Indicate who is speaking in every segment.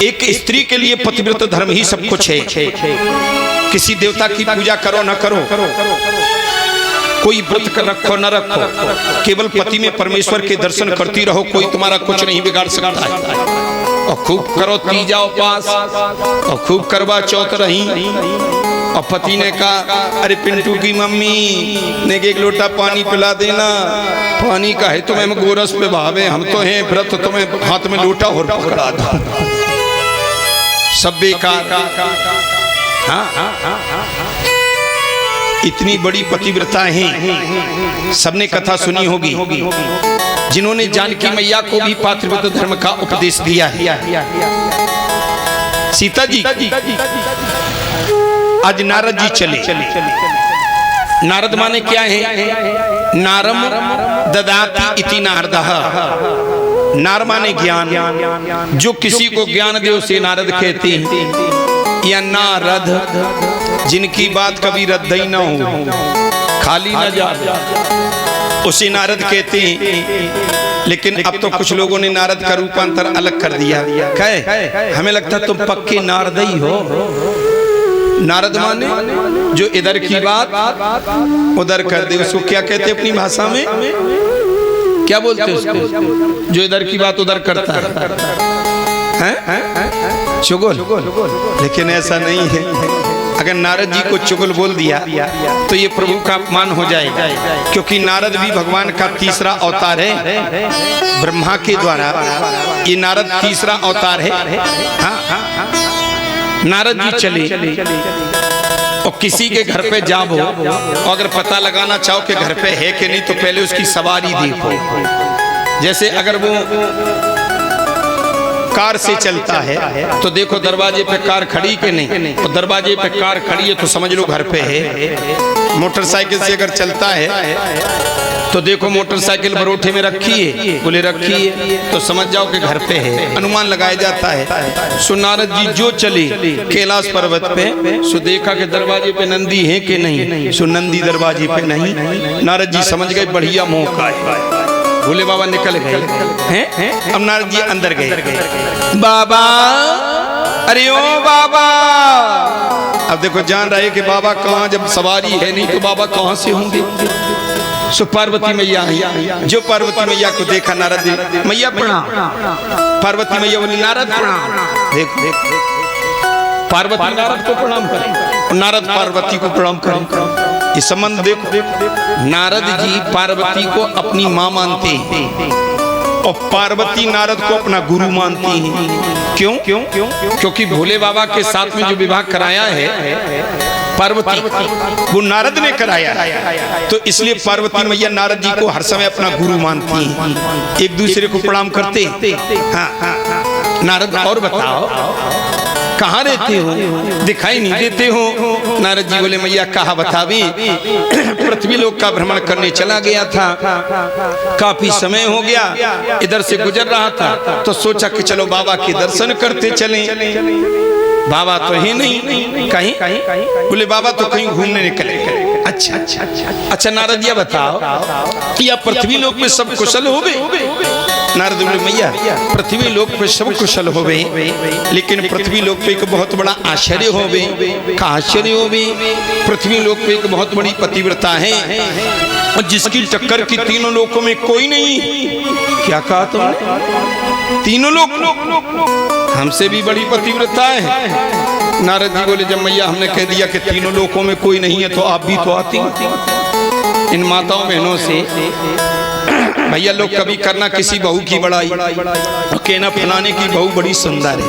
Speaker 1: एक स्त्री के लिए पतिव्रत धर्म ही सब कुछ है। किसी देवता की पूजा करो न करो, कोई व्रत कर रखो न रखो, केवल पति में परमेश्वर के दर्शन करती रहो, कोई तुम्हारा कुछ नहीं बिगाड़ सकता है। और खूब करो तीजा उपास और खूब करवा चौथ रही। और पति ने कहा अरे पिंटू की मम्मी ने एक लोटा पानी पिला देना। पानी का है तुम्हें गोरस पे भावे, हम तो हैं व्रत, तुम्हें हाथ में लोटा और पकड़ा दो। सब बेकार। इतनी बड़ी पतिव्रता हैं, सबने कथा सुनी होगी, जिन्होंने जानकी मैया को भी पातिव्रत धर्म का उपदेश दिया है। सीता जी आज नारद जी चले। नारद माने क्या है? नारम ददाति इति नारदः। नार माने ज्ञान, जो किसी को ज्ञान दे उसे नारद कहते हैं। या नारद जिनकी बात कभी रद्द ही ना हो, खाली ना जा, उसे नारद कहते हैं। लेकिन अब तो कुछ लोगों ने नारद का रूपांतर अलग कर दिया। कहे हमें लगता तुम पक्के नारद ही हो। नारद माने जो इधर की बात उधर कर दे, उसको क्या कहते हैं अपनी भाषा में? क्या बोलते हैं उसको? जो इधर की बात उधर करता है, चुगल। लेकिन ऐसा नहीं है। अगर नारद जी को चुगल बोल दिया तो ये प्रभु का अपमान हो जाएगा, क्योंकि नारद भी भगवान का तीसरा अवतार है। ब्रह्मा के द्वारा ये नारद तीसरा अवतार है। नारद जी चले और किसी के घर पे जाओ और अगर पता लगाना चाहो कि घर पे है कि नहीं, तो पहले उसकी सवारी देखो। जैसे अगर वो कार से चलता है तो देखो दरवाजे पे कार खड़ी के नहीं, और दरवाजे पे कार खड़ी है तो समझ लो घर पे है। मोटरसाइकिल से अगर चलता है तो देखो मोटरसाइकिल बरोठे में रखी है, बोले रखी है तो समझ जाओ कि घर पे है, अनुमान लगाया जाता है। सो नारद जी जो चले कैलाश पर्वत पे, सो देखा कि दरवाजे पे नंदी है कि नहीं, सो नंदी दरवाजे पे नहीं। नारद जी समझ गए बढ़िया मौका है। भोले बाबा निकल गए हैं। अब नारद जी अंदर गए। बाबा, अरे ओ बाबा। अब देखो जान रहे कि बाबा कहाँ, जब सवारी है नहीं तो बाबा कहाँ से होंगे। सो पार्वती मैया आई। जो पार्वती मैया को देखा नारद जी, मैया प्रणाम। पार्वती मैया बोली नारद प्रणाम। देखो पार्वती नारद को प्रणाम करें, नारद पार्वती को प्रणाम करें। ये संबंध देखो। नारद जी पार्वती को अपनी माँ मानते हैं और पार्वती नारद को अपना गुरु मानती हैं। क्यों? क्योंकि भोले बाबा के साथ में जो विवाह कराया है पार्वती, वो नारद ने कराया, तो इसलिए पार्वती मैया नारद जी को हर समय अपना गुरु मानती हैं, एक दूसरे को प्रणाम करते। हाँ। नारद और बताओ कहाँ रहते हो, दिखाई नहीं देते हो। नारद जी बोले मैया कहा बतावी, पृथ्वी लोक का भ्रमण करने चला गया था, काफी समय हो गया, इधर से गुजर रहा था तो सोचा कि चलो बाबा के दर्शन करते चलें। बाबा तो है नहीं कहीं, बोले बाबा तो कहीं घूमने निकले। अच्छा नारद जी बताओ या पृथ्वी लोक में सब कुशल हो गए? नारद बोले मैया पृथ्वी लोक पे सब कुशल हो गए, लेकिन पृथ्वी लोक पे एक बहुत बड़ा आश्चर्य हो गए। का आश्चर्य हो गए? पृथ्वी लोक पे एक बहुत बड़ी पतिव्रता है और जिसकी टक्कर की तीनों लोकों में कोई नहीं। क्या कहा तुमने? तीनों लोक हमसे भी बड़ी पतिव्रता है। नारद जी बोले जब मैया हमने कह दिया कि तीनों लोकों में कोई नहीं है तो आप भी तो आती। इन माताओं बहनों से भैया लोग कभी करना किसी बहू की बड़ाई और कहना फलाने की बहू बड़ी सुंदर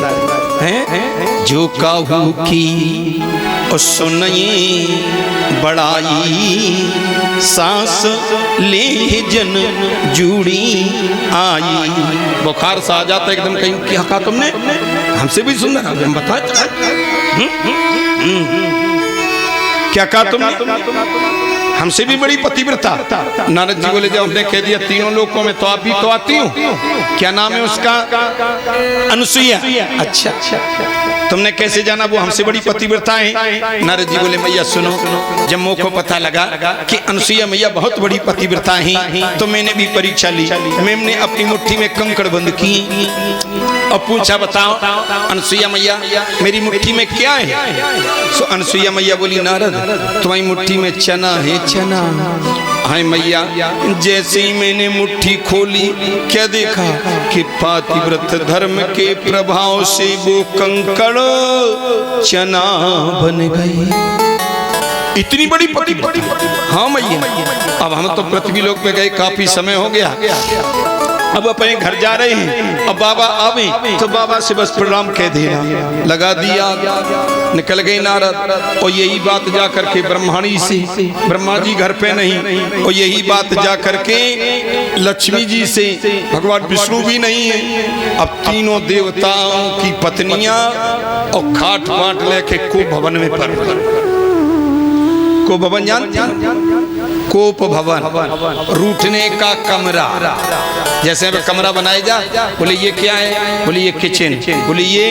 Speaker 1: है। जो कहू की और सुनिए बड़ाई, सांस ले जन जुड़ी आई। बुखार सा आ जाता एकदम, कहीं क्या कहा तुमने? हमसे भी सुंदर, हम बताए क्या कहा तुमने? हमसे भी बड़ी पतिव्रता। नारद जी बोले जब हमने कह दिया तीनों लोकों में तो आप भी तो आती हूँ। क्या नाम है उसका? अनुसुईया। अच्छा तुमने कैसे जाना वो हमसे बड़ी पतिव्रता है? नारद जी बोले मैया सुनो, जब मुझ को पता लगा कि अनसुईया मैया बहुत बड़ी पतिव्रता है तो मैंने भी परीक्षा ली। मैंने अपनी मुट्ठी में कंकड़ बंद की और पूछा बताओ अनसुईया मैया मेरी मुट्ठी में क्या है? सो अनसुईया मैया बोली नारद तुम्हारी मुट्ठी में चना है, चना। हाय मैया जैसे ही मैंने मुट्ठी खोली क्या देखा कि पातिव्रत धर्म के प्रभाव से वो कंकड़ चना बन गई। इतनी बड़ी पतिव्रता। हाँ मैया अब हम तो पृथ्वी लोक पे गए काफी समय हो गया, अब अपने घर जा रहे हैं। अब बाबा आवे तो बाबा से बस प्रणाम कह देना, लगा दिया, निकल गए नारद। और यही बात जा करके ब्रह्माणी से, ब्रह्मा जी घर पे नहीं, और यही बात जा करके लक्ष्मी जी से, भगवान विष्णु भी नहीं है। अब तीनों देवताओं की पत्नियां और खाट पाट लेके को भवन में पर को भवन जानते कोप भवन, रूठने का कमरा। जैसे अब कमरा बनाया जा, बोले ये क्या है? बोले ये किचन, बोले ये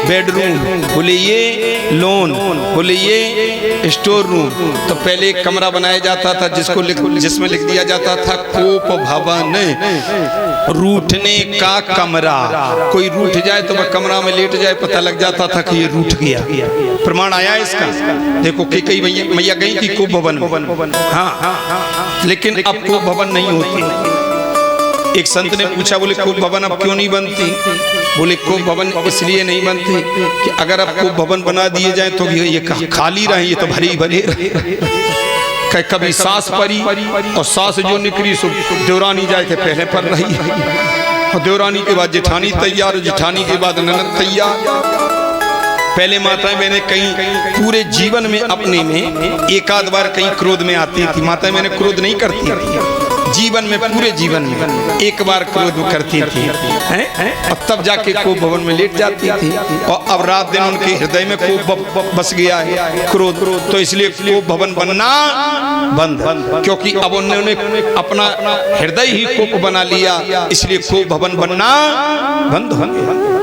Speaker 1: बेडरूम, बोले ये लॉन, बोले ये स्टोर रूम। तो पहले एक कमरा बनाया जाता था जिसमें लिख दिया जाता था कोप भवन, रूठने का कमरा। कोई रूठ जाए तो वह कमरा में लेट जाए, पता लग जाता था कि ये रूठ गया। प्रमाण आया इसका, देखो कि कई मैया गई थी कोप भवन। हाँ लेकिन अब कोप भवन नहीं होती। एक संत ने पूछा बोले कोप भवन अब क्यों नहीं बनती? बोले कोप भवन इसलिए नहीं बनती कि अगर अब कोप भवन बना दिए जाए तो ये खाली रहे, ये तो भरे ही भरे रहे। कभी सास परी और सास जो निकली सो देवरानी जाए थे पहले पर रही, और देवरानी के बाद जेठानी तैयार, जेठानी के बाद ननद तैयार। पहले माताएं मैंने कहीं पूरे जीवन में अपने में एक आध बार कहीं क्रोध में आती थी। माताएं मैंने क्रोध नहीं करती थी जीवन में, पूरे जीवन में एक बार क्रोध करती थी और तब जाके कोप भवन में लेट जाती थी। और अब रात दिन उनके हृदय में कोप बस गया है, क्रोध, तो इसलिए कोप भवन बनना बंद, क्योंकि अब उन्होंने अपना हृदय ही कोप बना लिया, इसलिए कोप भवन बनना बंद हो गया।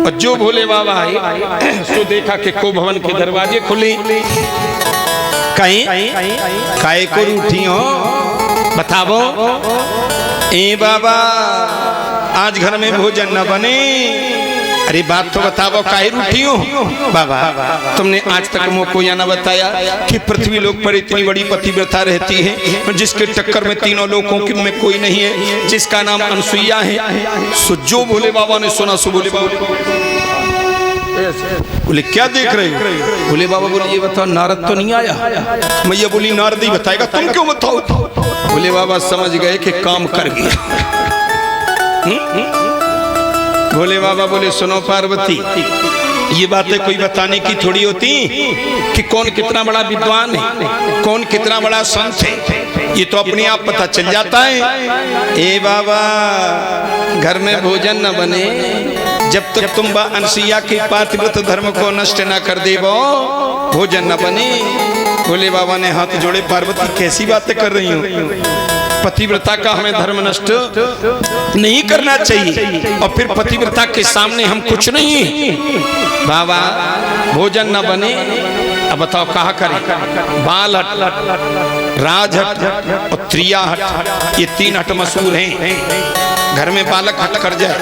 Speaker 1: और जो भोले बाबा आए सो देखा कि कोप भवन के दरवाजे खुले, कहीं काहे को रूठी हो बताओ? ए बाबा आज घर में भोजन न बने। अरे बात तो बताओ काहे रूठी हो? बाबा तुमने आज तक मुझको यह न बताया कि पृथ्वी लोक पर इतनी बड़ी पतिव्रता रहती है जिसके टक्कर में तीनों लोगों में कोई नहीं है, जिसका नाम अनसुईया है। सो जो भोले बाबा ने सुना सो भोले बाबा बोले क्या देख रहे हो? भोले बाबा बोले ये बताओ नारद तो नहीं आया? मैया बोली नारद ही बताएगा, तुम क्यों बताओ? भोले बाबा समझ गए कि काम कर गया। भोले बाबा बोले सुनो पार्वती, ये बातें कोई बताने की थोड़ी होती कि कौन कितना बड़ा विद्वान है, कौन कितना बड़ा संत है, ये तो अपने आप पता चल जाता है। ए बाबा घर में भोजन न बने जब तक तुम अनसुईया के पातिव्रत धर्म को नष्ट न कर देवो, भोजन न बने। भोले बाबा ने हाथ जोड़े, पार्वती कैसी बातें कर रही हो? पतिव्रता का हमें धर्म नष्ट नहीं करना चाहिए, और फिर पतिव्रता के सामने हम कुछ नहीं। बाबा भोजन न बने, अब बताओ कहा करें? बाल हट, राज हट और त्रिया हट, ये तीन हट मशहूर हैं। घर में बालक हट कर जाए,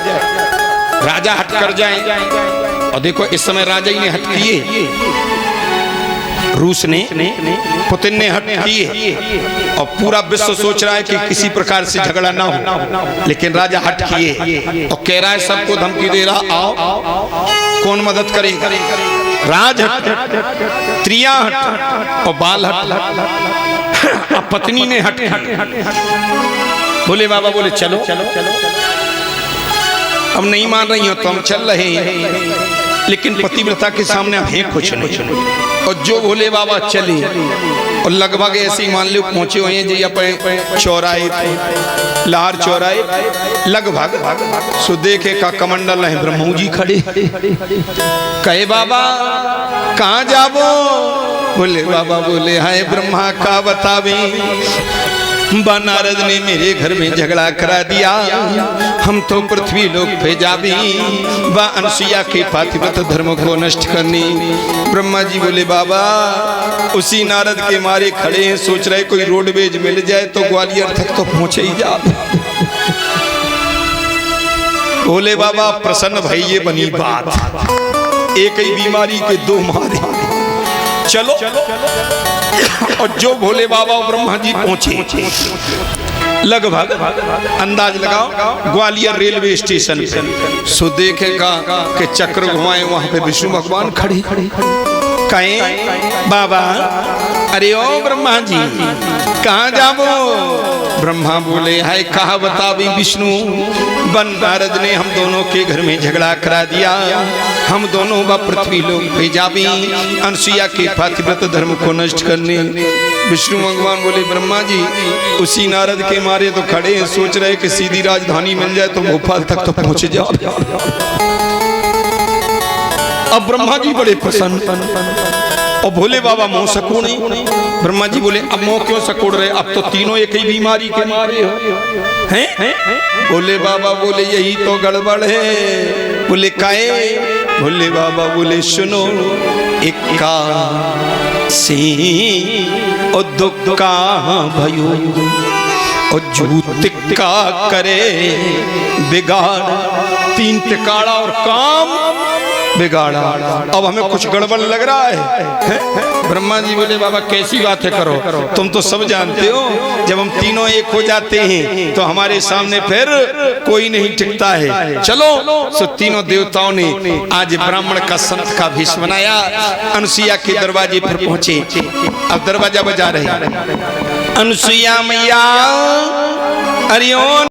Speaker 1: राजा हट कर जाए, और देखो इस समय राजा ही ने हट किए, रूस ने पुतिन ने हट किए, और पूरा विश्व सोच रहा है कि किसी प्रकार से झगड़ा ना हो, लेकिन राजा हट किए और कह रहा है सबको धमकी दे रहा आओ कौन मदद करेगा? राज हट, त्रिया हट और बाल हट, अब पत्नी ने हट। बोले बाबा बोले चलो, अब नहीं मान रही हो तो हम चल रहे हैं, लेकिन पतिव्रता के सामने हम हैं कुछ नहीं। और जो भोले बाबा चले और लगभग ऐसे मान लो पहुंचे हुए हैं जी अपने चौराहे, लाहौर चौराहे लगभग, सो देखे का कमंडल है ब्रह्मू जी खड़े, कहे बाबा कहाँ जाबो? बोले बाबा बोले हाय ब्रह्मा का बतावे, बा नारद ने मेरे घर में झगड़ा करा दिया, हम तो पृथ्वी लोक पे जाबी, बा अनुसुईया के पातिव्रत धर्म को नष्ट करनी। ब्रह्मा जी बोले बाबा उसी नारद के मारे खड़े हैं, सोच रहे कोई रोडवेज मिल जाए तो ग्वालियर तक तो पहुंचे ही जा। बोले बाबा प्रसन्न भाई ये बनी बात, एक ही बीमारी के दो मारे, चलो। और जो भोले बाबा ब्रह्मा जी पहुंचे, लगभग अंदाज लगाओ ग्वालियर रेलवे स्टेशन पे, सो देखेगा कि चक्र घुमाए वहां पे विष्णु भगवान खड़े कहें बाबा अरे ओ ब्रह्मा जी कहाँ जाबो। ब्रह्मा बोले हाय कहा बता भी विष्णु, बन नारद ने हम दोनों के घर में झगड़ा करा दिया, हम दोनों व पृथ्वी लोक पे जाबी, अनुसुईया के पातिव्रत धर्म को नष्ट करने। विष्णु भगवान बोले ब्रह्मा जी उसी नारद के मारे तो खड़े हैं, सोच रहे कि सीधी राजधानी मिल जाए तो भोपाल तक तो पहुंच जाओ। अब ब्रह्मा जी बड़े प्रसन्न और भोले बाबा मुंह सकोड़ नहीं। ब्रह्मा जी बोले अब मुंह क्यों सकोड़ रहे, अब तो तीनों एक ही बीमारी के मारे हो हैं। भोले बाबा बोले यही तो गड़बड़ है। बोले काहे। भोले बाबा बोले सुनो इक्का से ओ दुक्का भयो और जूतिका करे बिगाड़, तीन टिकाड़ा और काम बिगाड़ा। अब हमें कुछ गड़बड़ लग रहा है। ब्रह्मा जी बोले बाबा कैसी बातें करो, तुम तो सब जानते हो जब हम तीनों एक हो जाते हैं तो हमारे सामने फिर कोई नहीं टिकता है। चलो सो तीनों देवताओं ने आज ब्राह्मण का संत का भेष बनाया, अनुसुईया के दरवाजे पर पहुंचे। अब दरवाजा बजा रहे अनुसुईया मैया हरिओम।